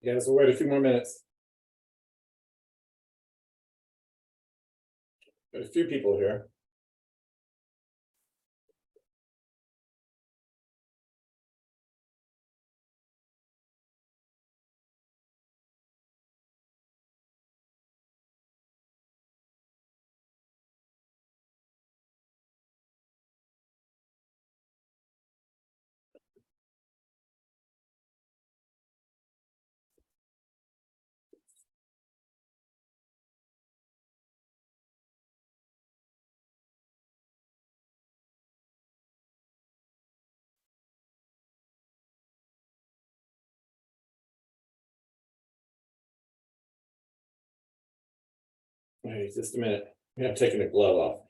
Yeah, so wait a few more minutes. There's a few people here. Hey, just a minute. I'm taking the glove off.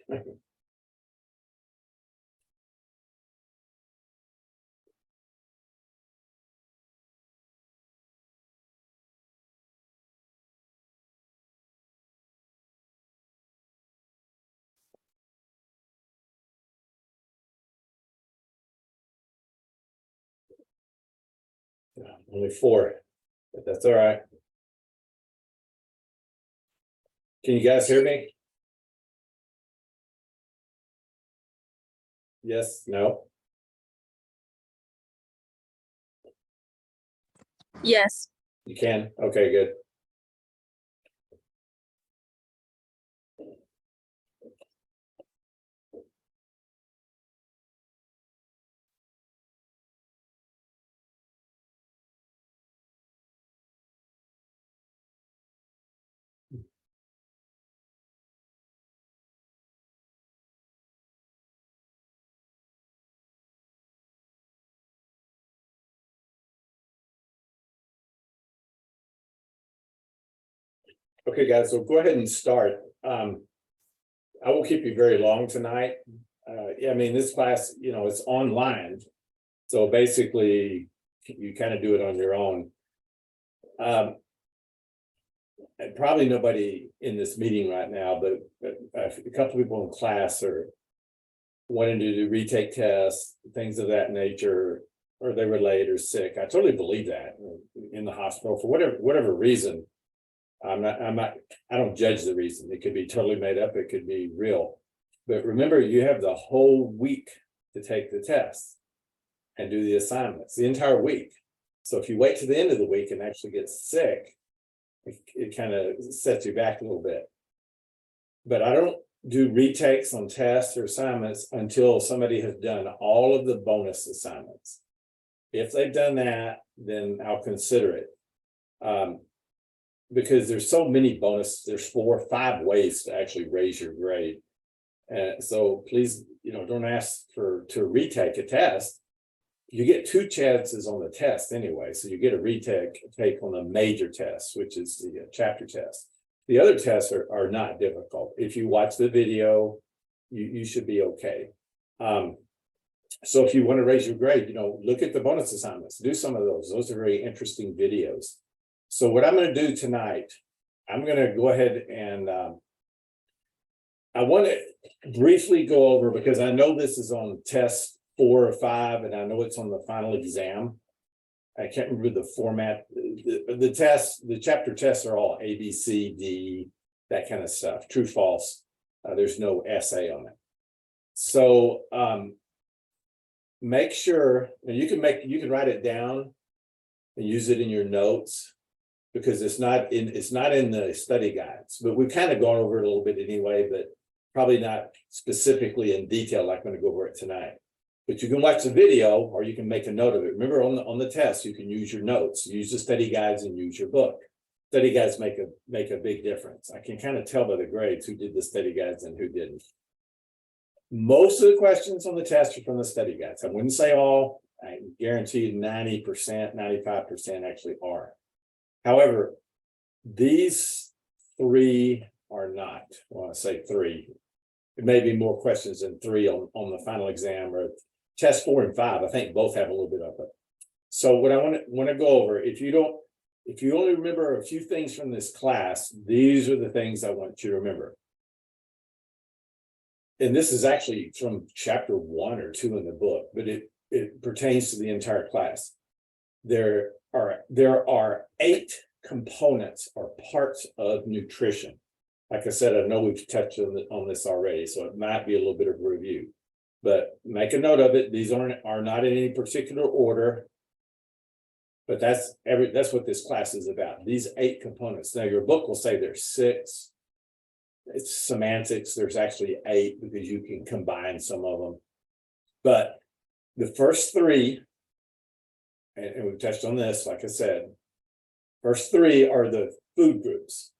Only 4, but that's all right. Can you guys hear me? Yes, no? Yes. You can? Okay, good. Okay, guys, so go ahead and start. I won't keep you very long tonight. Yeah, I mean, this class, it's online. So basically, you kind of do it on your own. And probably nobody in this meeting right now, but a couple people in class are wanting to do retake tests, things of that nature, or they were late or sick. I totally believe that in the hospital for whatever reason. I don't judge the reason. It could be totally made up. It could be real. But remember, you have the whole week to take the test and do the assignments, the entire week. So if you wait to the end of the week and actually get sick, it kind of sets you back a little bit. But I don't do retakes on tests or assignments until somebody has done all of the bonus assignments. If they've done that, then I'll consider it. Because there's so many bonus, there's 4 or 5 ways to actually raise your grade. And so please, don't ask to retake a test. You get 2 chances on the test anyway. So you get a retake on a major test, which is the chapter test. The other tests are not difficult. If you watch the video, you should be okay. So if you want to raise your grade, look at the bonus assignments, do some of those. Those are very interesting videos. So what I'm going to do tonight, I'm going to go ahead and I want to briefly go over, because I know this is on test 4 or 5, and I know it's on the final exam. I can't remember the format. The tests, the chapter tests are all A, B, C, D, that kind of stuff. True, false. There's no essay on it. So make sure, and you can write it down and use it in your notes, because it's not in the study guides, but we've kind of gone over it a little bit anyway, but probably not specifically in detail like I'm going to go over it tonight. But you can watch the video, or you can make a note of it. Remember, on the test, you can use your notes, use the study guides, and use your book. Study guides make a big difference. I can kind of tell by the grades who did the study guides and who didn't. Most of the questions on the test are from the study guides. I wouldn't say all. I guarantee you 90%, 95% actually are. However, these 3 are not. Well, I say 3. It may be more questions than 3 on the final exam, or test 4 and 5. I think both have a little bit of it. So what I want to go over, if you only remember a few things from this class, these are the things I want you to remember. And this is actually from chapter 1 or 2 in the book, but it pertains to the entire class. there are 8 components or parts of nutrition. Like I said, I know we've touched on this already, so it might be a little bit of a review, but make a note of it. These are not in any particular order, but that's what this class is about. These 8 components. Now your book will say there's 6. It's semantics. There's actually 8 because you can combine some of them. But the first 3, and we've touched on this, like I said, first 3 are the food groups.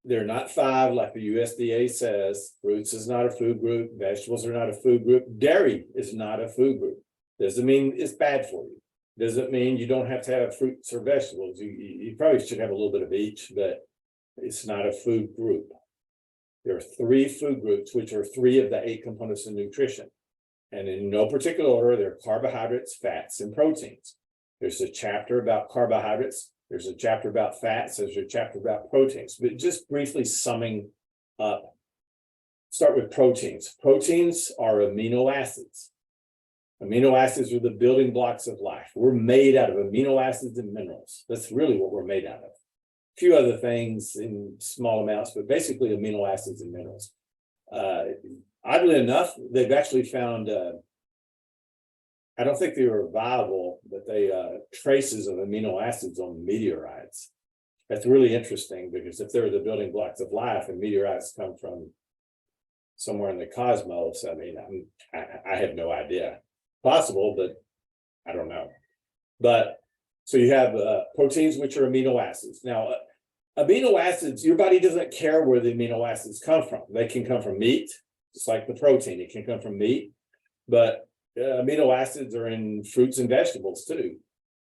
They're not 5 like the USDA says. Fruits is not a food group. Vegetables are not a food group. Dairy is not a food group. Doesn't mean it's bad for you. Doesn't mean you don't have to have fruits or vegetables. You probably should have a little bit of each, but it's not a food group. There are 3 food groups, which are 3 of the 8 components of nutrition. And in no particular order, they're carbohydrates, fats, and proteins. There's a chapter about carbohydrates. There's a chapter about fats. There's a chapter about proteins. But just briefly summing up, start with proteins. Proteins are amino acids. Amino acids are the building blocks of life. We're made out of amino acids and minerals. That's really what we're made out of. A few other things in small amounts, but basically amino acids and minerals. Oddly enough, they've actually found, I don't think they were viable, but they traces of amino acids on meteorites. That's really interesting because if they're the building blocks of life and meteorites come from somewhere in the cosmos, I mean, I have no idea. Possible, but I don't know. But so you have proteins, which are amino acids. Now, amino acids, your body doesn't care where the amino acids come from. They can come from meat, just like the protein. It can come from meat, but amino acids are in fruits and vegetables too,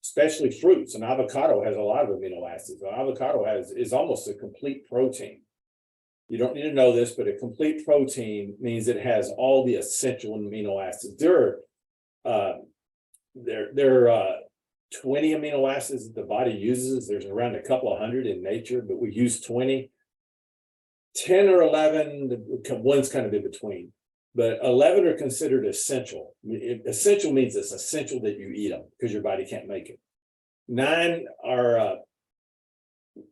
especially fruits. An avocado has a lot of amino acids. An avocado is almost a complete protein. You don't need to know this, but a complete protein means it has all the essential amino acids. There are 20 amino acids that the body uses. There's around a couple of hundred in nature, but we use 20. 10 or 11, one's kind of in between, but 11 are considered essential. Essential means it's essential that you eat them because your body can't make it. 9 are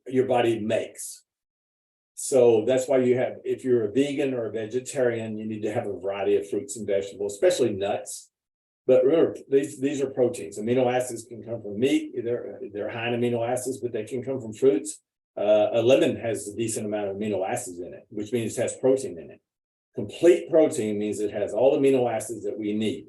your body makes. So that's why you have, if you're a vegan or a vegetarian, you need to have a variety of fruits and vegetables, especially nuts. But remember, these are proteins. Amino acids can come from meat. They're high in amino acids, but they can come from fruits. A lemon has a decent amount of amino acids in it, which means it has protein in it. Complete protein means it has all the amino acids that we need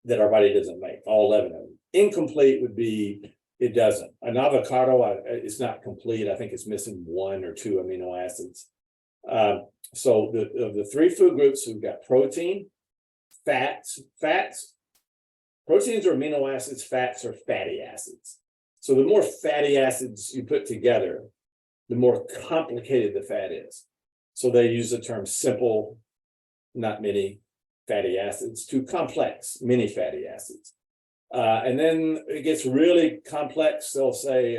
that our body doesn't make, all 11 of them. Incomplete would be, it doesn't. An avocado, it's not complete. I think it's missing 1 or 2 amino acids. So of the 3 food groups, we've got protein, fats. Proteins are amino acids, fats are fatty acids. So the more fatty acids you put together, the more complicated the fat is. So they use the term simple, not many fatty acids, to complex, many fatty acids. And then it gets really complex. They'll say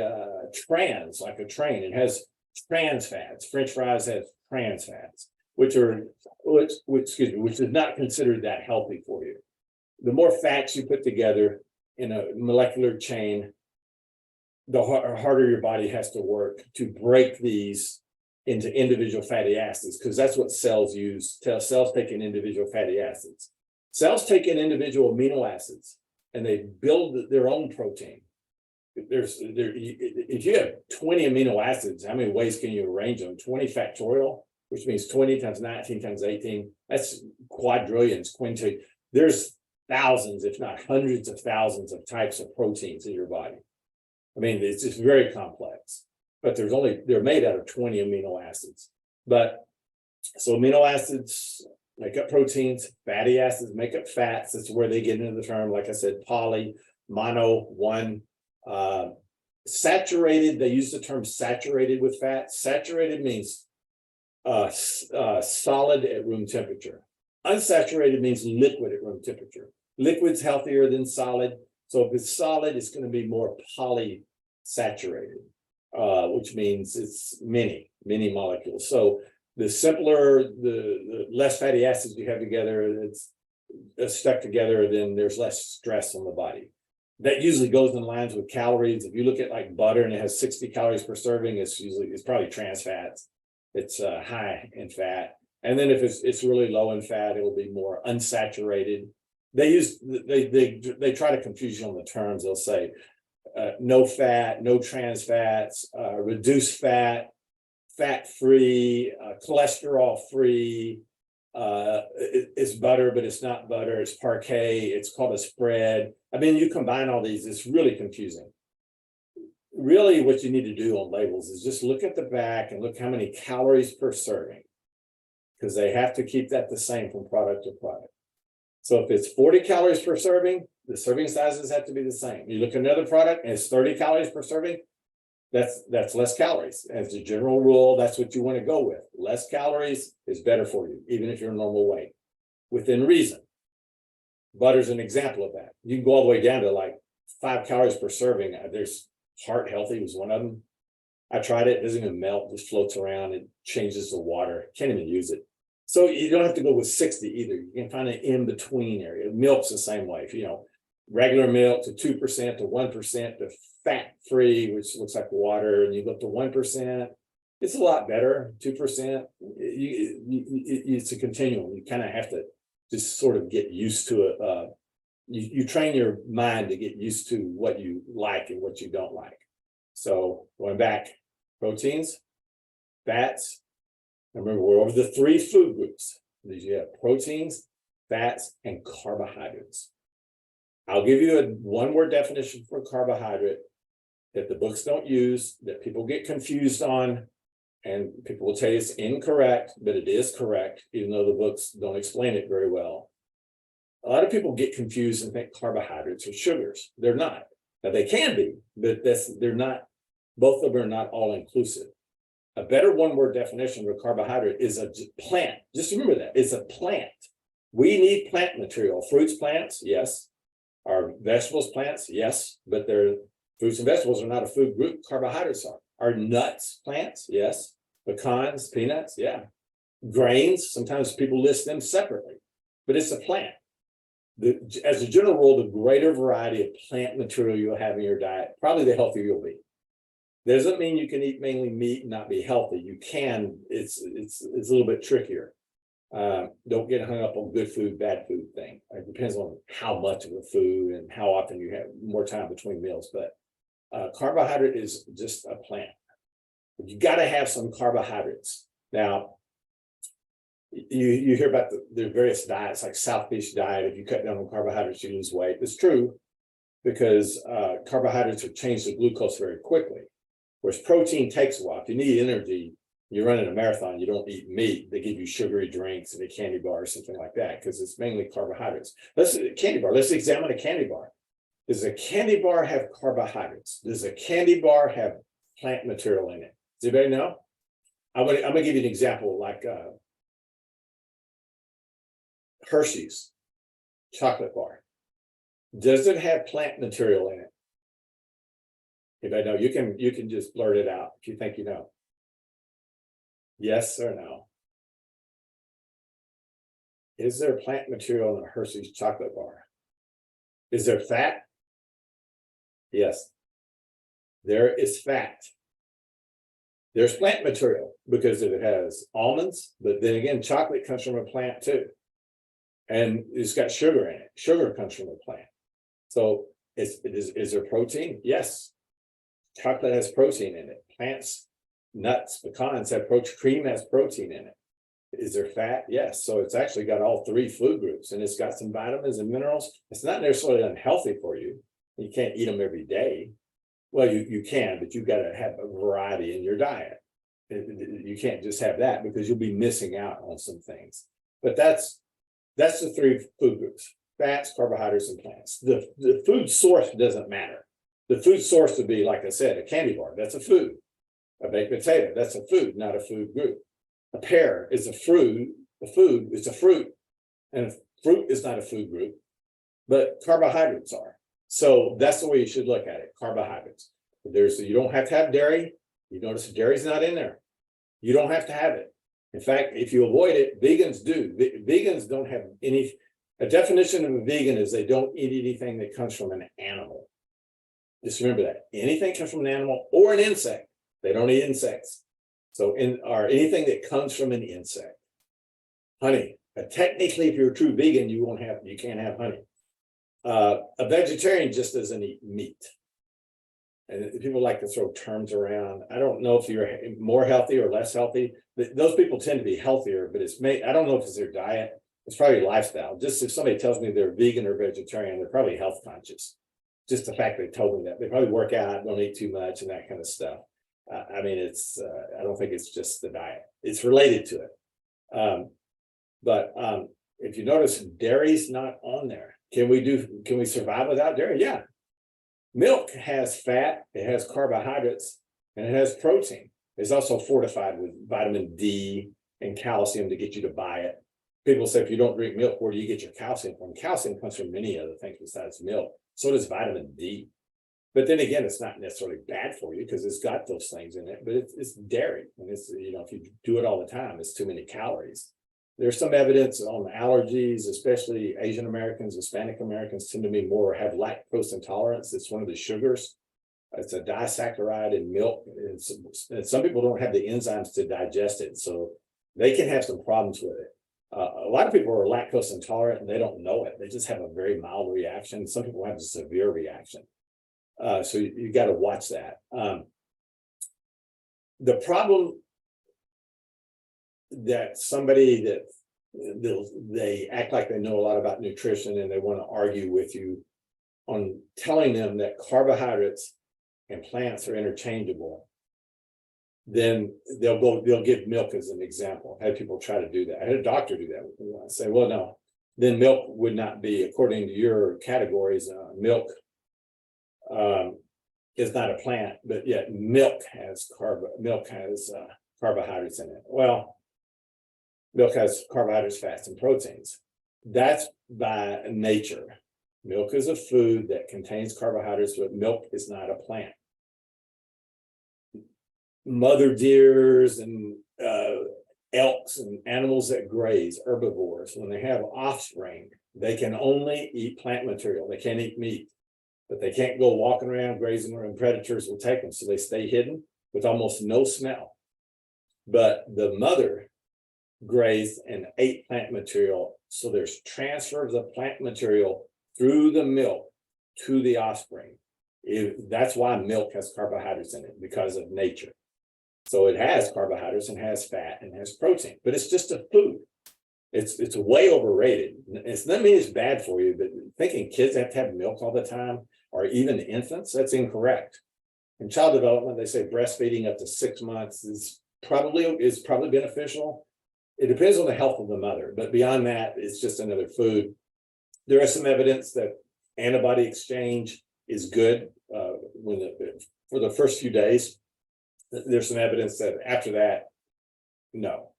trans, like a train. It has trans fats. French fries have trans fats, which is not considered that healthy for you. The more fats you put together in a molecular chain, the harder your body has to work to break these into individual fatty acids, because that's what cells use. Cells take in individual fatty acids. Cells take in individual amino acids and they build their own protein. If you have 20 amino acids, how many ways can you arrange them? 20 factorial, which means 20 times 19 times 18. That's quadrillions, quintillions. There's thousands, if not hundreds of thousands of types of proteins in your body. I mean, it's just very complex, but they're made out of 20 amino acids. But so amino acids make up proteins, fatty acids make up fats. That's where they get into the term, like I said, poly, mono, one. Saturated, they use the term saturated with fat. Saturated means solid at room temperature. Unsaturated means liquid at room temperature. Liquid's healthier than solid. So if it's solid, it's going to be more polysaturated, which means it's many molecules. So the simpler, the less fatty acids you have together, stuck together, then there's less stress on the body. That usually goes in lines with calories. If you look at like butter and it has 60 calories per serving, it's probably trans fats. It's high in fat. And then if it's really low in fat, it'll be more unsaturated. They try to confuse you on the terms. They'll say no fat, no trans fats, reduced fat, fat-free, cholesterol-free. It's butter, but it's not butter. It's parquet. It's called a spread. I mean, you combine all these, it's really confusing. Really, what you need to do on labels is just look at the back and look how many calories per serving, because they have to keep that the same from product to product. So if it's 40 calories per serving, the serving sizes have to be the same. You look at another product and it's 30 calories per serving, that's less calories. As a general rule, that's what you want to go with. Less calories is better for you, even if you're normal weight, within reason. Butter's an example of that. You can go all the way down to like 5 calories per serving. There's Heart Healthy was one of them. I tried it. It doesn't even melt, just floats around. It changes the water. Can't even use it. So you don't have to go with 60 either. You can find an in-between area. Milk's the same way. If, regular milk to 2% to 1% to fat-free, which looks like water, and you go up to 1%, it's a lot better. 2%, it's a continuum. You kind of have to just sort of get used to it. You train your mind to get used to what you like and what you don't like. So going back, proteins, fats. Remember, we're over the 3 food groups. You have proteins, fats, and carbohydrates. I'll give you a one-word definition for carbohydrate that the books don't use, that people get confused on, and people will tell you it's incorrect, but it is correct, even though the books don't explain it very well. A lot of people get confused and think carbohydrates are sugars. They're not. Now, they can be, but they're not. Both of them are not all inclusive. A better one-word definition of a carbohydrate is a plant. Just remember that. It's a plant. We need plant material. Fruits, plants, yes. Our vegetables, plants, yes. But fruits and vegetables are not a food group. Carbohydrates are. Our nuts, plants, yes. Pecans, peanuts, yeah. Grains, sometimes people list them separately, but it's a plant. As a general rule, the greater variety of plant material you'll have in your diet, probably the healthier you'll be. Doesn't mean you can eat mainly meat and not be healthy. You can. It's a little bit trickier. Don't get hung up on good food, bad food thing. It depends on how much of a food and how often you have more time between meals. But carbohydrate is just a plant. But you got to have some carbohydrates. Now, you hear about the various diets, like South Beach diet. If you cut down on carbohydrates, you lose weight. It's true, because carbohydrates have changed the glucose very quickly. Whereas protein takes a while. If you need energy, you're running a marathon, you don't eat meat. They give you sugary drinks and a candy bar or something like that, because it's mainly carbohydrates. Let's examine a candy bar. Does a candy bar have carbohydrates? Does a candy bar have plant material in it? Does anybody know? I'm gonna give you an example, like Hershey's chocolate bar. Does it have plant material in it? Anybody know? You can just blurt it out if you think you know. Yes or no? Is there plant material in a Hershey's chocolate bar? Is there fat? Yes. There is fat. There's plant material because it has almonds, but then again, chocolate comes from a plant too. And it's got sugar in it. Sugar comes from a plant. So is there protein? Yes. Chocolate has protein in it. Plants, nuts, pecans have protein. Cream has protein in it. Is there fat? Yes. So it's actually got all 3 food groups, and it's got some vitamins and minerals. It's not necessarily unhealthy for you. You can't eat them every day. Well, you can, but you've got to have a variety in your diet. You can't just have that, because you'll be missing out on some things. But that's the 3 food groups: fats, carbohydrates, and plants. The food source doesn't matter. The food source would be, like I said, a candy bar. That's a food. A baked potato, that's a food, not a food group. A pear is a fruit. A food is a fruit, and fruit is not a food group, but carbohydrates are. So that's the way you should look at it. Carbohydrates. You don't have to have dairy. You notice dairy's not in there. You don't have to have it. In fact, if you avoid it, vegans do. Vegans don't have any. A definition of a vegan is they don't eat anything that comes from an animal. Just remember that. Anything comes from an animal or an insect. They don't eat insects. So or anything that comes from an insect. Honey. Technically, if you're a true vegan, you can't have honey. A vegetarian just doesn't eat meat. And people like to throw terms around. I don't know if you're more healthy or less healthy. Those people tend to be healthier, but I don't know if it's their diet. It's probably lifestyle. Just if somebody tells me they're vegan or vegetarian, they're probably health conscious. Just the fact they told me that. They probably work out, don't eat too much, and that kind of stuff. I mean, I don't think it's just the diet. It's related to it. But if you notice, dairy's not on there. Can we survive without dairy? Yeah. Milk has fat, it has carbohydrates, and it has protein. It's also fortified with vitamin D and calcium to get you to buy it. People say, if you don't drink milk, where do you get your calcium from? Calcium comes from many other things besides milk. So does vitamin D. But then again, it's not necessarily bad for you because it's got those things in it, but it's dairy. And it's, if you do it all the time, it's too many calories. There's some evidence on allergies, especially Asian Americans, Hispanic Americans tend to be have lactose intolerance. It's one of the sugars. It's a disaccharide in milk. And some people don't have the enzymes to digest it, so they can have some problems with it. A lot of people are lactose intolerant and they don't know it. They just have a very mild reaction. Some people have a severe reaction. So you got to watch that. The problem that somebody that they act like they know a lot about nutrition and they want to argue with you on telling them that carbohydrates and plants are interchangeable, then they'll give milk as an example. I had people try to do that. I had a doctor do that. I say, well, no, then milk would not be, according to your categories, milk is not a plant, but yet milk has carbohydrates in it. Well, milk has carbohydrates, fats, and proteins. That's by nature. Milk is a food that contains carbohydrates, but milk is not a plant. Mother deers and elks and animals that graze, herbivores, when they have offspring, they can only eat plant material. They can't eat meat, but they can't go walking around grazing where predators will take them. So they stay hidden with almost no smell. But the mother grazed and ate plant material. So there's transfer of the plant material through the milk to the offspring. That's why milk has carbohydrates in it, because of nature. So it has carbohydrates and has fat and has protein, but it's just a food. It's way overrated. It's not mean it's bad for you, but thinking kids have to have milk all the time, or even infants, that's incorrect. In child development, they say breastfeeding up to 6 months is probably beneficial. It depends on the health of the mother, but beyond that, it's just another food. There is some evidence that antibody exchange is good for the first few days. There's some evidence that after that, no.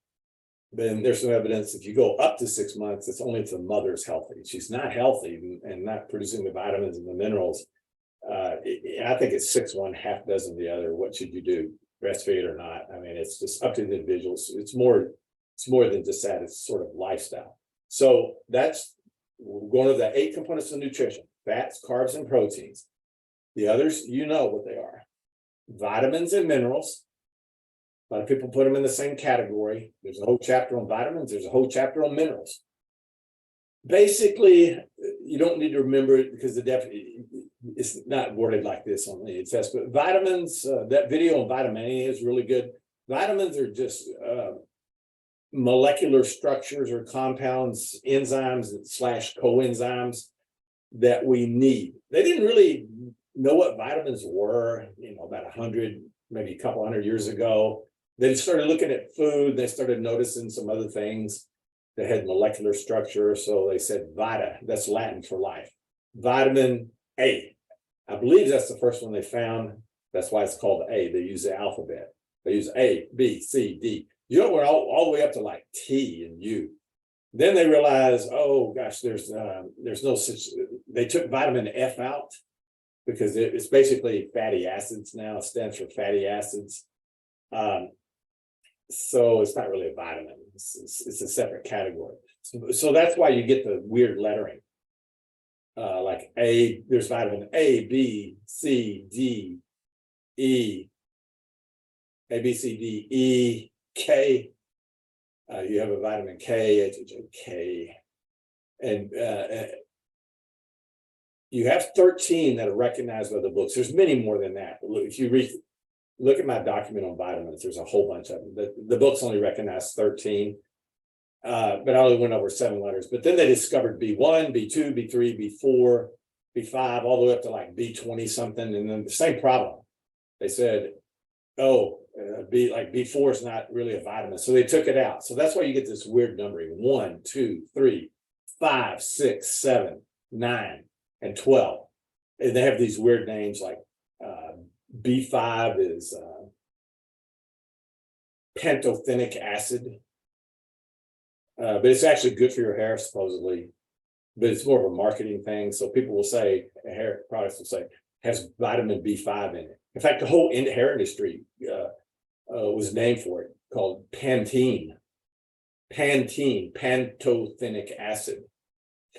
Then there's some evidence if you go up to 6 months, it's only if the mother's healthy. She's not healthy and not producing the vitamins and the minerals. I think it's 6 one, half dozen the other. What should you do? Breastfeed or not? I mean, it's just up to the individuals. It's more than just that. It's sort of lifestyle. So that's one of the 8 components of nutrition: fats, carbs, and proteins. The others, you know what they are. Vitamins and minerals. A lot of people put them in the same category. There's a whole chapter on vitamins. There's a whole chapter on minerals. Basically, you don't need to remember it because it's not worded like this on the test, but vitamins, that video on vitamin A is really good. Vitamins are just molecular structures or compounds, enzymes / coenzymes that we need. They didn't really know what vitamins were, about 100, maybe a couple hundred years ago. They started looking at food. They started noticing some other things that had molecular structure. So they said vita, that's Latin for life. Vitamin A. I believe that's the first one they found. That's why it's called A. They use the alphabet. They use A, B, C, D. We're all the way up to like T and U. Then they realized, oh gosh, there's no such. They took vitamin F out because it's basically fatty acids now. It stands for fatty acids. So it's not really a vitamin. It's a separate category. So that's why you get the weird lettering. Like there's vitamin A, B, C, D, E, A, B, C, D, E, K. You have a vitamin K, H, K, and you have 13 that are recognized by the books. There's many more than that. If you look at my document on vitamins, there's a whole bunch of them. The books only recognize 13. But I only went over 7 letters. But then they discovered B1, B2, B3, B4, B5, all the way up to like B20 something. And then the same problem. They said, oh, B4 is not really a vitamin. So they took it out. So that's why you get this weird numbering: 1, 2, 3, 5, 6, 7, 9, and 12. And they have these weird names like B5 is pantothenic acid. But it's actually good for your hair, supposedly. But it's more of a marketing thing. So people will say, hair products will say, has vitamin B5 in it. In fact, the whole hair industry was named for it, called Pantene. Pantene, pantothenic acid.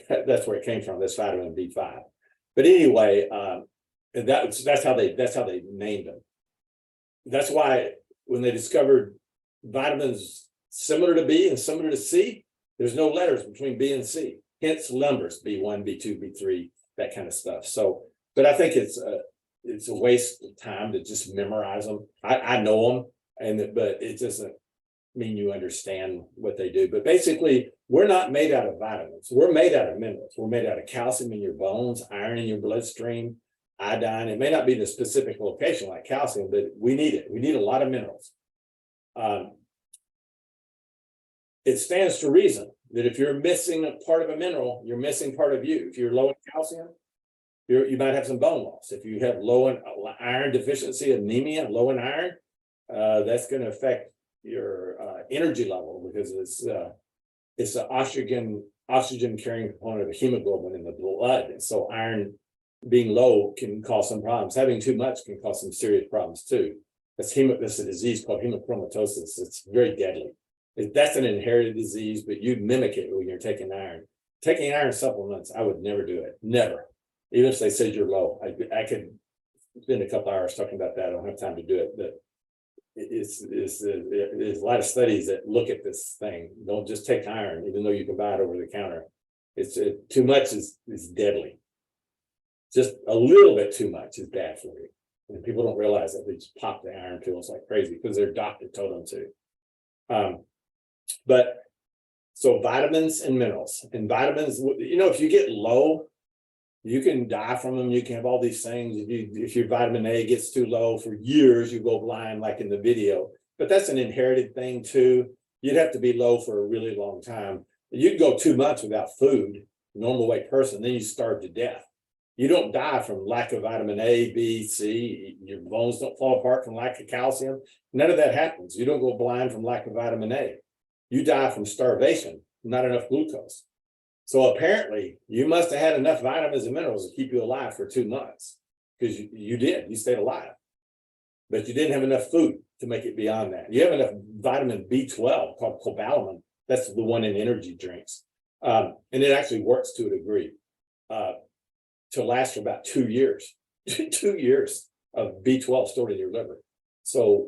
That's where it came from. That's vitamin B5. But anyway, that's how they named them. That's why when they discovered vitamins similar to B and similar to C, there's no letters between B and C. Hence numbers: B1, B2, B3, that kind of stuff. So, but I think it's a waste of time to just memorize them. I know them, but it doesn't mean you understand what they do. But basically, we're not made out of vitamins. We're made out of minerals. We're made out of calcium in your bones, iron in your bloodstream, iodine. It may not be in a specific location like calcium, but we need it. We need a lot of minerals. It stands to reason that if you're missing a part of a mineral, you're missing part of you. If you're low in calcium, you might have some bone loss. If you have low in iron deficiency, anemia, low in iron, that's going to affect your energy level, because it's an oxygen carrying component of hemoglobin in the blood. And so iron being low can cause some problems. Having too much can cause some serious problems too. That's a disease called hemochromatosis. It's very deadly. That's an inherited disease, but you mimic it when you're taking iron. Taking iron supplements, I would never do it. Never. Even if they said you're low. I could spend a couple hours talking about that. I don't have time to do it, but there's a lot of studies that look at this thing. Don't just take iron, even though you can buy it over the counter. Too much is deadly. Just a little bit too much is bad for you. And people don't realize that. They just pop the iron pills like crazy because their doctor told them to. But so vitamins and minerals, and vitamins, if you get low, you can die from them. You can have all these things. If your vitamin A gets too low for years, you go blind, like in the video. But that's an inherited thing too. You'd have to be low for a really long time. You'd go 2 months without food, normal weight person, then you starve to death. You don't die from lack of vitamin A, B, C. Your bones don't fall apart from lack of calcium. None of that happens. You don't go blind from lack of vitamin A. You die from starvation, not enough glucose. So apparently you must have had enough vitamins and minerals to keep you alive for 2 months, because you did. You stayed alive, but you didn't have enough food to make it beyond that. You have enough vitamin B12 called cobalamin. That's the one in energy drinks. And it actually works to a degree to last for about 2 years, 2 years of B12 stored in your liver. So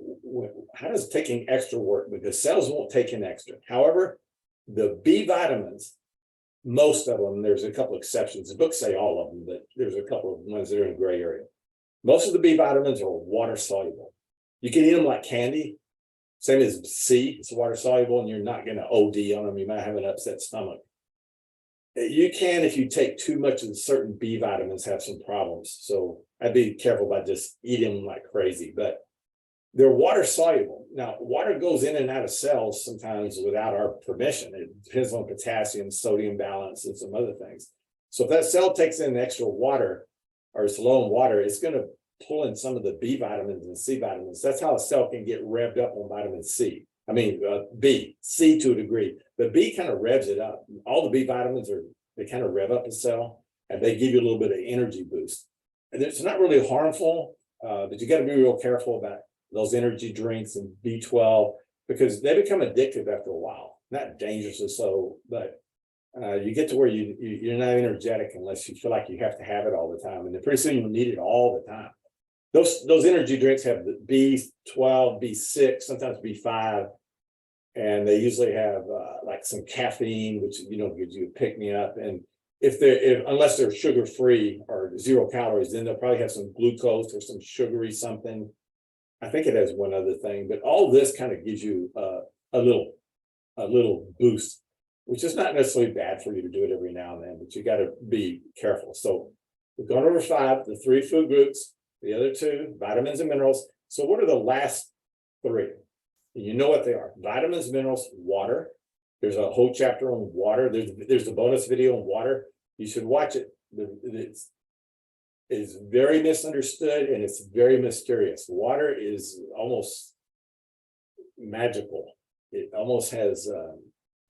how does taking extra work? Because cells won't take in extra. However, the B vitamins, most of them, there's a couple exceptions. The books say all of them, but there's a couple of ones that are in gray area. Most of the B vitamins are water soluble. You can eat them like candy. Same as C, it's water soluble, and you're not going to OD on them. You might have an upset stomach. You can, if you take too much of certain B vitamins, have some problems. So I'd be careful about just eating them like crazy, but they're water soluble. Now, water goes in and out of cells sometimes without our permission. It depends on potassium, sodium balance, and some other things. So if that cell takes in extra water, or it's low in water, it's going to pull in some of the B vitamins and C vitamins. That's how a cell can get revved up on vitamin C. I mean, B, C to a degree. The B kind of revs it up. All the B vitamins they kind of rev up a cell, and they give you a little bit of energy boost. And it's not really harmful, but you got to be real careful about those energy drinks and B12, because they become addictive after a while. Not dangerously so, but you get to where you're not energetic unless you feel like you have to have it all the time, and then pretty soon you'll need it all the time. Those energy drinks have the B12, B6, sometimes B5, and they usually have like some caffeine, which gives you a pick me up. And unless they're sugar free or 0 calories, then they'll probably have some glucose or some sugary something. I think it has one other thing, but all this kind of gives you a little boost, which is not necessarily bad for you to do it every now and then, but you got to be careful. So we've gone over 5, the 3 food groups, the other 2, vitamins and minerals. So what are the last 3? You know what they are: vitamins, minerals, water. There's a whole chapter on water. There's a bonus video on water. You should watch it. It's very misunderstood and it's very mysterious. Water is almost magical. It almost has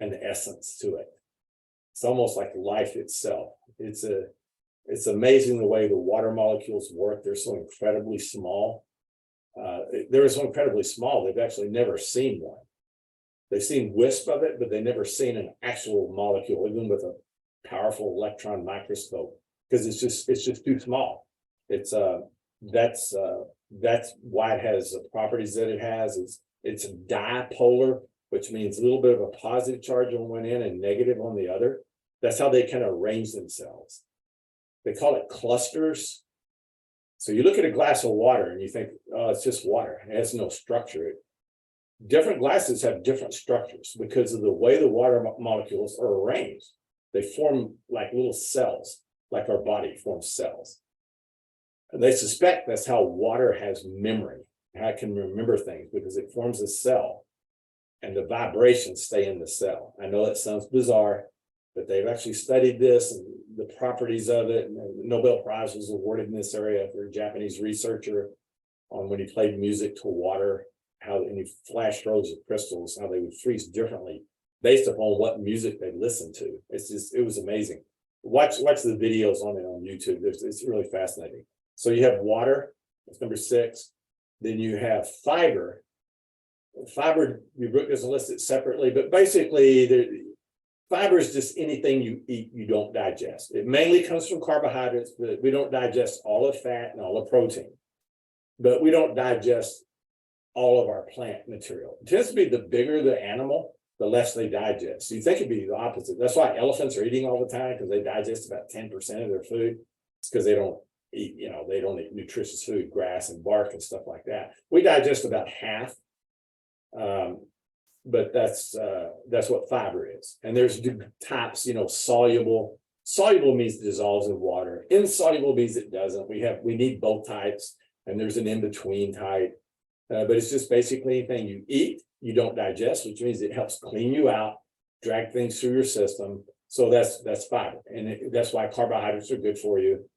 an essence to it. It's almost like life itself. It's amazing the way the water molecules work. They're so incredibly small. They're so incredibly small, they've actually never seen one. They've seen wisp of it, but they've never seen an actual molecule, even with a powerful electron microscope, because it's just too small. That's why it has the properties that it has. It's dipolar, which means a little bit of a positive charge on one end and negative on the other. That's how they kind of arrange themselves. They call it clusters. So you look at a glass of water and you think, oh, it's just water. It has no structure. Different glasses have different structures because of the way the water molecules are arranged. They form like little cells, like our body forms cells. And they suspect that's how water has memory, how it can remember things, because it forms a cell and the vibrations stay in the cell. I know that sounds bizarre, but they've actually studied this and the properties of it. And the Nobel Prize was awarded in this area for a Japanese researcher on when he played music to water, how any flash rows of crystals, how they would freeze differently based upon what music they listened to. It was amazing. Watch the videos on it on YouTube. It's really fascinating. So you have water, that's number 6. Then you have fiber. Fiber, your book doesn't list it separately, but basically fiber is just anything you eat you don't digest. It mainly comes from carbohydrates, but we don't digest all of fat and all of protein. But we don't digest all of our plant material. It tends to be the bigger the animal, the less they digest. So you think it'd be the opposite. That's why elephants are eating all the time, because they digest about 10% of their food. It's because they don't eat, they don't eat nutritious food, grass and bark and stuff like that. We digest about half. But that's what fiber is. And there's types, soluble. Soluble means it dissolves in water. Insoluble means it doesn't. We need both types, and there's an in-between type. But it's just basically anything you eat, you don't digest, which means it helps clean you out, drag things through your system. So that's fiber. And that's why carbohydrates are good for you.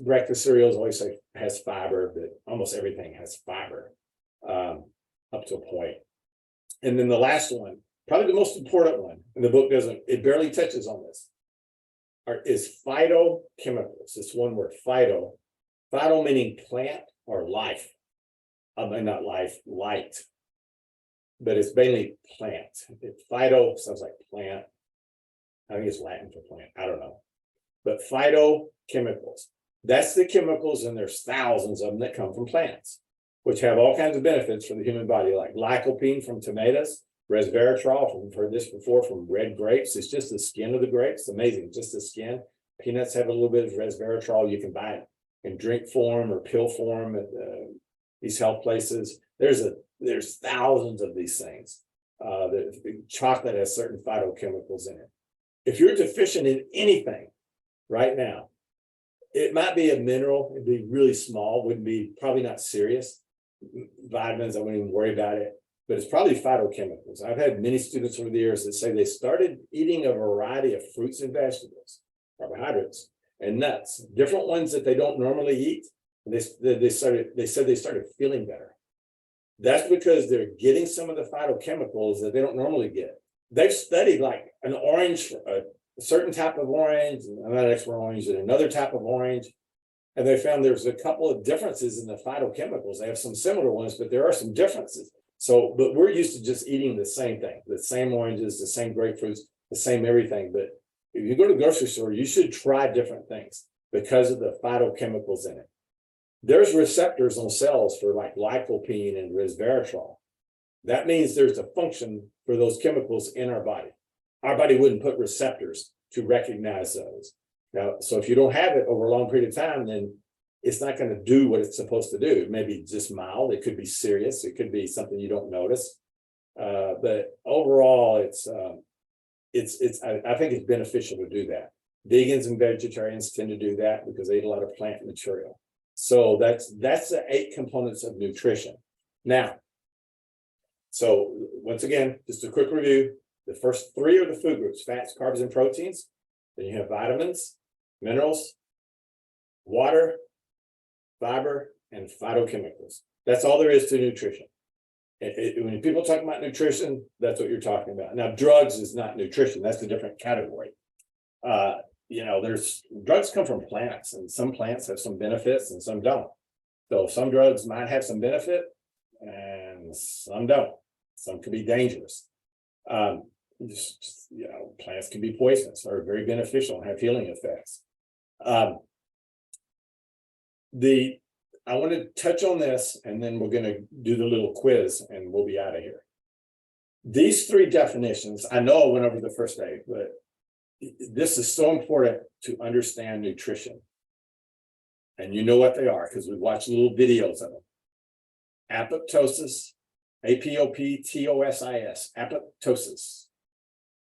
Breakfast cereals always say has fiber, but almost everything has fiber up to a point. And then the last one, probably the most important one, and the book it barely touches on this, is phytochemicals. It's one word, phyto. Phyto meaning plant or life. I mean, not life, light. But it's mainly plant. Phyto sounds like plant. I think it's Latin for plant. I don't know. But phytochemicals, that's the chemicals, and there's thousands of them that come from plants, which have all kinds of benefits for the human body, like lycopene from tomatoes, resveratrol, we've heard this before, from red grapes. It's just the skin of the grapes. It's amazing, just the skin. Peanuts have a little bit of resveratrol. You can buy it in drink form or pill form at these health places. There's thousands of these things. Chocolate has certain phytochemicals in it. If you're deficient in anything right now, it might be a mineral. It'd be really small, probably not serious. Vitamins, I wouldn't even worry about it, but it's probably phytochemicals. I've had many students over the years that say they started eating a variety of fruits and vegetables, carbohydrates, and nuts, different ones that they don't normally eat. They said they started feeling better. That's because they're getting some of the phytochemicals that they don't normally get. They've studied like an orange, a certain type of orange, and an expert orange, and another type of orange. And they found there's a couple of differences in the phytochemicals. They have some similar ones, but there are some differences. So, but we're used to just eating the same thing, the same oranges, the same grapefruits. the same everything, but if you go to the grocery store, you should try different things because of the phytochemicals in it. There's receptors on cells for like lycopene and resveratrol. That means there's a function for those chemicals in our body. Our body wouldn't put receptors to recognize those. Now, so if you don't have it over a long period of time, then it's not going to do what it's supposed to do. Maybe just mild. It could be serious. It could be something you don't notice. But overall, I think it's beneficial to do that. Vegans and vegetarians tend to do that because they eat a lot of plant material. So that's the 8 components of nutrition. Now, so once again, just a quick review. The first 3 are the food groups: fats, carbs, and proteins. Then you have vitamins, minerals, water, fiber, and phytochemicals. That's all there is to nutrition. When people talk about nutrition, that's what you're talking about. Now, drugs is not nutrition. That's a different category. There's drugs come from plants, and some plants have some benefits and some don't. So some drugs might have some benefit and some don't. Some could be dangerous. Plants can be poisonous or very beneficial and have healing effects. I want to touch on this, and then we're going to do the little quiz and we'll be out of here. These 3 definitions, I know I went over the first day, but this is so important to understand nutrition. And you know what they are because we watched little videos of them. Apoptosis, apoptosis, apoptosis.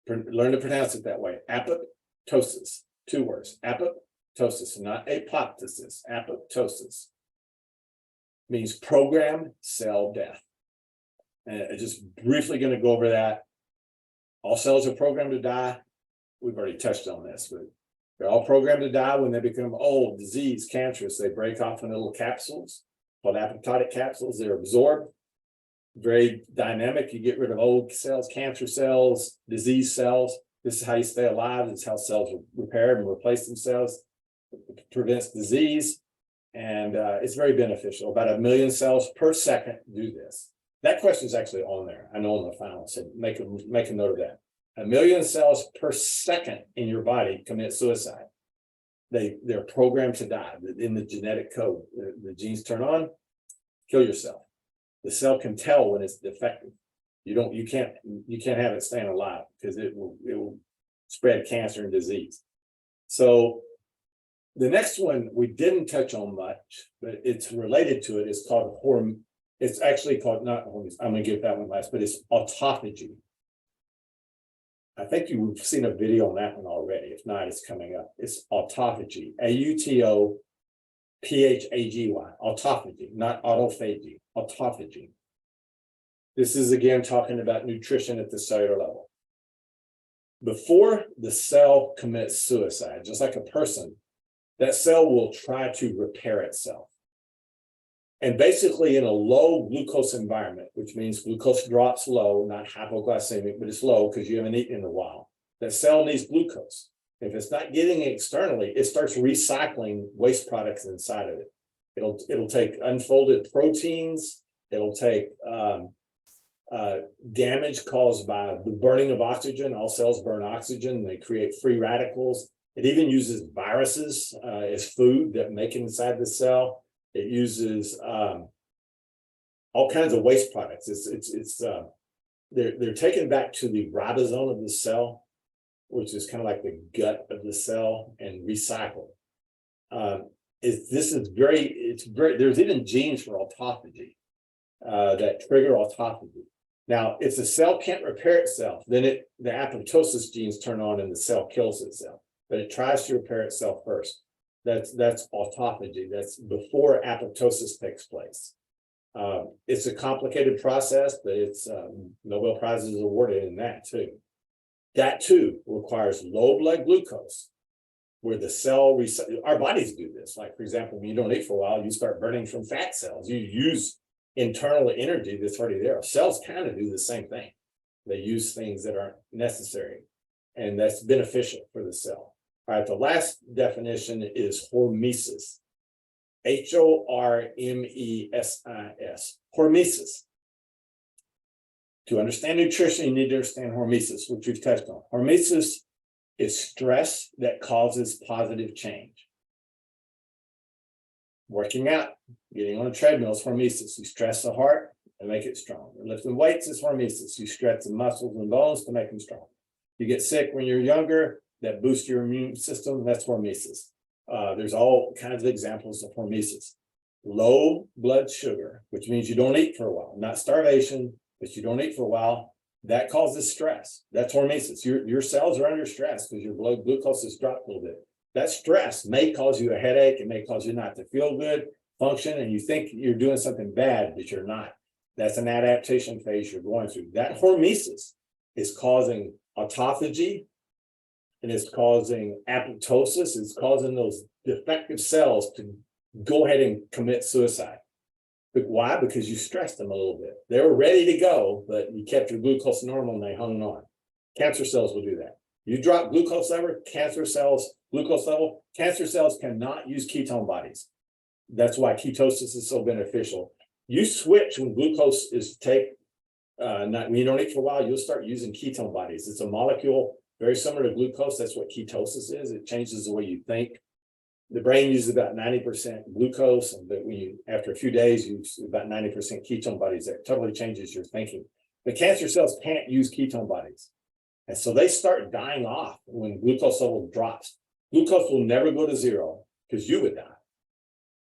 Learn to pronounce it that way. Apoptosis, 2 words. Apoptosis, not apoptosis. Apoptosis means programmed cell death. And I'm just briefly going to go over that. All cells are programmed to die. We've already touched on this, but they're all programmed to die when they become old, diseased, cancerous. They break off in little capsules called apoptotic capsules. They're absorbed. Very dynamic. You get rid of old cells, cancer cells, disease cells. This is how you stay alive. This is how cells repair and replace themselves. It prevents disease, and it's very beneficial. About 1 million cells per second do this. That question is actually on there. I know on the final, so make a note of that. 1 million cells per second in your body commit suicide. They're programmed to die. In the genetic code, the genes turn on, kill yourself. The cell can tell when it's defective. You can't have it staying alive because it will spread cancer and disease. So the next one we didn't touch on much, but it's related to it. It's called It's actually called not hormones. I'm going to get that one last, but it's autophagy. I think you've seen a video on that one already. If not, it's coming up. It's autophagy. AUTOPHAGY. Autophagy, not autophagy. Autophagy. This is again talking about nutrition at the cellular level. Before the cell commits suicide, just like a person, that cell will try to repair itself. And basically in a low glucose environment, which means glucose drops low, not hypoglycemic, but it's low because you haven't eaten in a while. That cell needs glucose. If it's not getting it externally, it starts recycling waste products inside of it. It'll take unfolded proteins. It'll take damage caused by the burning of oxygen. All cells burn oxygen. They create free radicals. It even uses viruses as food that make it inside the cell. It uses all kinds of waste products. They're taken back to the ribosome of the cell, which is kind of like the gut of the cell, and recycled. There's even genes for autophagy that trigger autophagy. Now, if the cell can't repair itself, then the apoptosis genes turn on and the cell kills itself. But it tries to repair itself first. That's autophagy. That's before apoptosis takes place. It's a complicated process, but it's Nobel Prizes awarded in that too. That too requires low blood glucose, where the cell our bodies do this. Like, for example, when you don't eat for a while, you start burning from fat cells. You use internal energy that's already there. Cells kind of do the same thing. They use things that aren't necessary, and that's beneficial for the cell. All right, the last definition is hormesis. HORMESIS. Hormesis. To understand nutrition, you need to understand hormesis, which we've touched on. Hormesis is stress that causes positive change. Working out, getting on a treadmill is hormesis. You stress the heart and make it strong. Lifting weights is hormesis. You stretch the muscles and bones to make them strong. You get sick when you're younger, that boosts your immune system, that's hormesis. There's all kinds of examples of hormesis. Low blood sugar, which means you don't eat for a while, not starvation, but you don't eat for a while, that causes stress. That's hormesis. Your cells are under stress because your blood glucose has dropped a little bit. That stress may cause you a headache. It may cause you not to feel good, function, and you think you're doing something bad, but you're not. That's an adaptation phase you're going through. That hormesis is causing autophagy, and it's causing apoptosis. It's causing those defective cells to go ahead and commit suicide. But why? Because you stressed them a little bit. They were ready to go, but you kept your glucose normal and they hung on. Cancer cells will do that. You drop glucose level, glucose level, cancer cells cannot use ketone bodies. That's why ketosis is so beneficial. You switch when glucose is when you don't eat for a while, you'll start using ketone bodies. It's a molecule very similar to glucose. That's what ketosis is. It changes the way you think. The brain uses about 90% glucose, but after a few days, you use about 90% ketone bodies. That totally changes your thinking. The cancer cells can't use ketone bodies. And so they start dying off when glucose level drops. Glucose will never go to zero because you would die.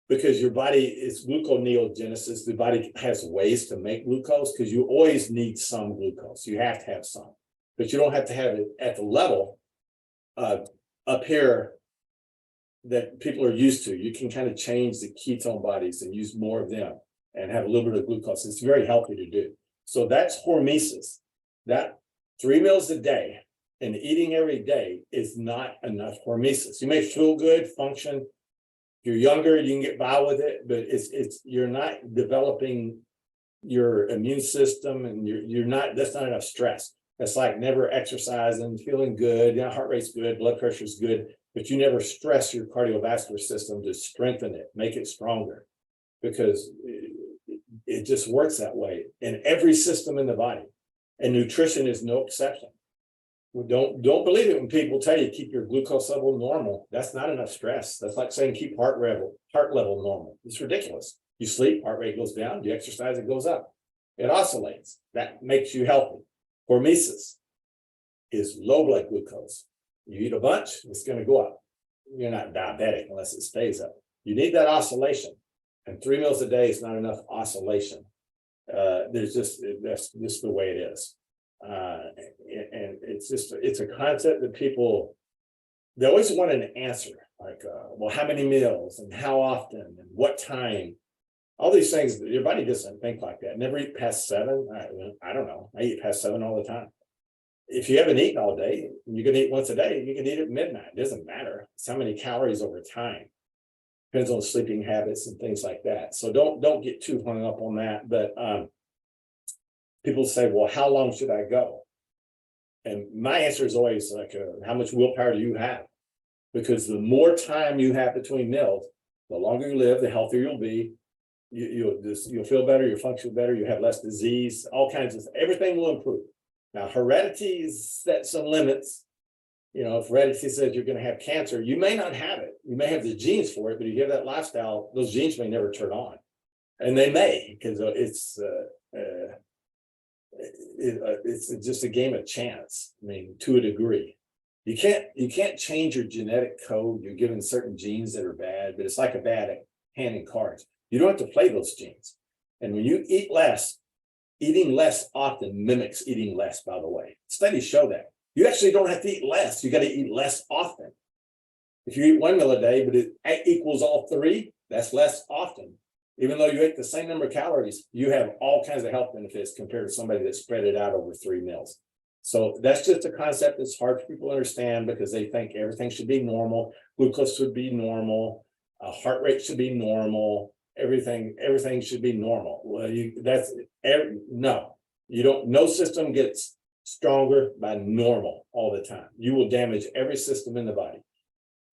Because your body is gluconeogenesis. The body has ways to make glucose because you always need some glucose. You have to have some, but you don't have to have it at the level up here that people are used to. You can kind of change the ketone bodies and use more of them and have a little bit of glucose. It's very healthy to do. So that's hormesis. That 3 meals a day and eating every day is not enough hormesis. You may feel good, function. If you're younger, you can get by with it, but you're not developing your immune system, and that's not enough stress. That's like never exercising, feeling good, heart rate's good, blood pressure's good, but you never stress your cardiovascular system to strengthen it, make it stronger, because it just works that way in every system in the body. And nutrition is no exception. Don't believe it when people tell you keep your glucose level normal. That's not enough stress. That's like saying keep heart level normal. It's ridiculous. You sleep, heart rate goes down. You exercise, it goes up. It oscillates. That makes you healthy. Hormesis is low blood glucose. You eat a bunch, it's going to go up. You're not diabetic unless it stays up. You need that oscillation, and 3 meals a day is not enough oscillation. That's just the way it is. And it's a concept that people, they always want an answer, like, well, how many meals and how often and what time? All these things, your body doesn't think like that. Never eat past 7. I don't know. I eat past 7 all the time. If you haven't eaten all day, you can eat once a day. You can eat at midnight. It doesn't matter. It's how many calories over time. Depends on sleeping habits and things like that. So don't get too hung up on that. But people say, well, how long should I go? And my answer is always like, how much willpower do you have? Because the more time you have between meals, the longer you live, the healthier you'll be. You'll feel better, you'll function better, you have less disease, all kinds of, everything will improve. Now, heredity set some limits. If heredity says you're going to have cancer, you may not have it. You may have the genes for it, but if you have that lifestyle, those genes may never turn on. And they may, because it's just a game of chance. I mean, to a degree. You can't change your genetic code. You're given certain genes that are bad, but it's like a bad hand in cards. You don't have to play those genes. And when you eat less, eating less often mimics eating less, by the way. Studies show that. You actually don't have to eat less. You got to eat less often. If you eat 1 meal a day, but it equals all 3, that's less often. Even though you ate the same number of calories, you have all kinds of health benefits compared to somebody that spread it out over 3 meals. So that's just a concept that's hard for people to understand because they think everything should be normal. Glucose should be normal. Heart rate should be normal. Everything should be normal. Well, no, you don't. No system gets stronger by normal all the time. You will damage every system in the body.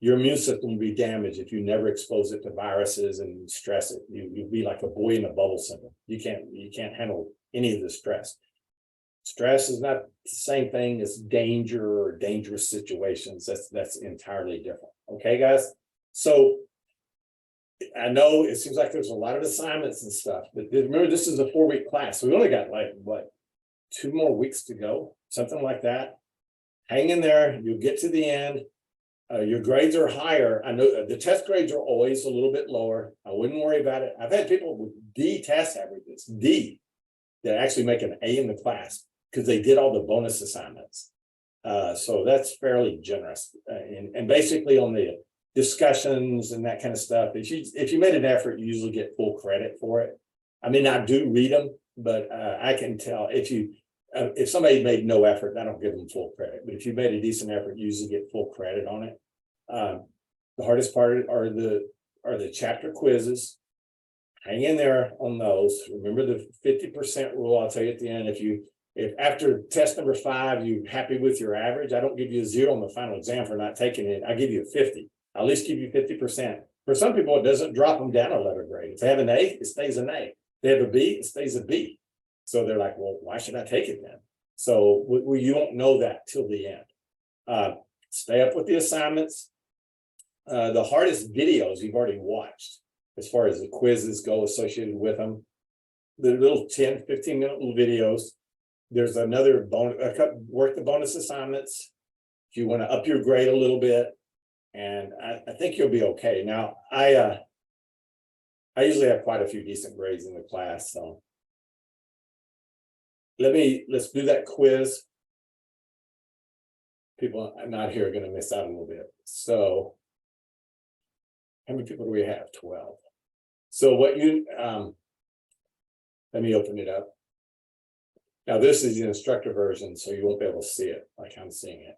Your immune system will be damaged if you never expose it to viruses and stress it. You'll be like a boy in a bubble syndrome. You can't handle any of the stress. Stress is not the same thing as danger or dangerous situations. That's entirely different. Okay, guys? So I know it seems like there's a lot of assignments and stuff, but remember, this is a 4-week class. So we only got like, what, 2 more weeks to go, something like that. Hang in there, you'll get to the end. Your grades are higher. I know the test grades are always a little bit lower. I wouldn't worry about it. I've had people with D test averages, D, that actually make an A in the class because they did all the bonus assignments. So that's fairly generous. And basically on the discussions and that kind of stuff, if you made an effort, you usually get full credit for it. I mean, I do read them, but I can tell if somebody made no effort, I don't give them full credit. But if you made a decent effort, you usually get full credit on it. The hardest part are the chapter quizzes. Hang in there on those. Remember the 50% rule. I'll tell you at the end. If after test number 5 you're happy with your average, I don't give you a 0 on the final exam for not taking it. I give you a 50. I'll at least give you 50%. For some people, it doesn't drop them down a letter grade. If they have an A, it stays an A. If they have a B, it stays a B. So they're like, well, why should I take it then? So you won't know that till the end. Stay up with the assignments. The hardest videos you've already watched as far as the quizzes go associated with them. The little 10, 15-minute little videos. There's another bonus, work the bonus assignments if you want to up your grade a little bit. And I think you'll be okay. Now, I usually have quite a few decent grades in the class, so let's do that quiz. People not here are going to miss out a little bit. So how many people do we have? 12. So let me open it up. Now this is the instructor version, so you won't be able to see it like I'm seeing it.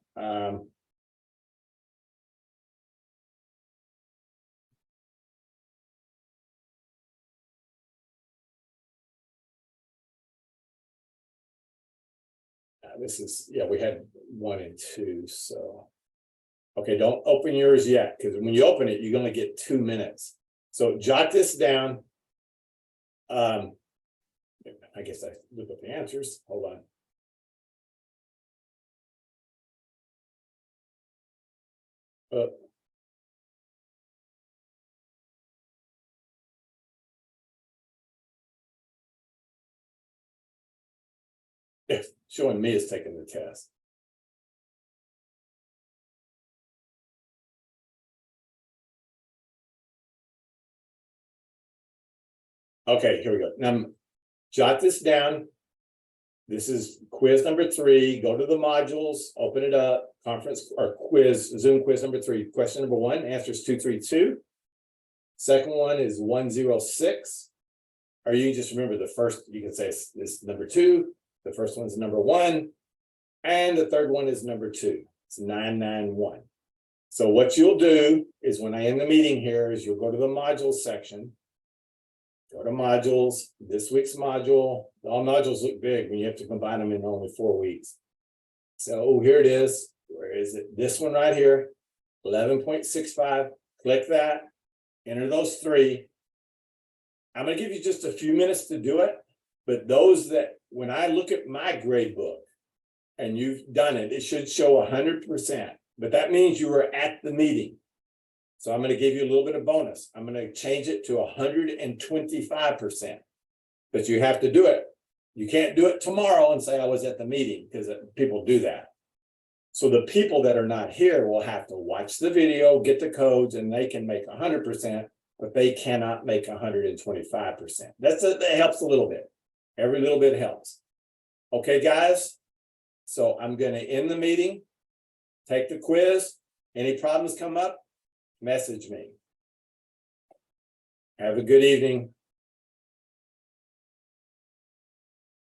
This is, yeah, we had 1 and 2, so. Okay, don't open yours yet, because when you open it, you're going to get 2 minutes. So jot this down. I guess I look up the answers. Hold on. Showing me is taking the test. Okay, here we go. Now, jot this down. This is quiz number 3. Go to the modules, open it up, conference or quiz, Zoom quiz number 3. Question number 1, answers 232. Second one is 106. Or you just remember the first, you can say it's number 2. The first one's number 1. And the third one is number 2. It's 991. So what you'll do is when I end the meeting here is you'll go to the modules section. Go to modules, this week's module. All modules look big when you have to combine them in only 4 weeks. So here it is. Where is it? This one right here, 11.65. Click that, enter those 3. I'm going to give you just a few minutes to do it. But those that, when I look at my grade book and you've done it, it should show 100%. But that means you were at the meeting. So I'm going to give you a little bit of bonus. I'm going to change it to 125%. But you have to do it. You can't do it tomorrow and say I was at the meeting, because people do that. So the people that are not here will have to watch the video, get the codes, and they can make 100%, but they cannot make 125%. That helps a little bit. Every little bit helps. Okay, guys. So I'm going to end the meeting, take the quiz. Any problems come up, message me. Have a good evening.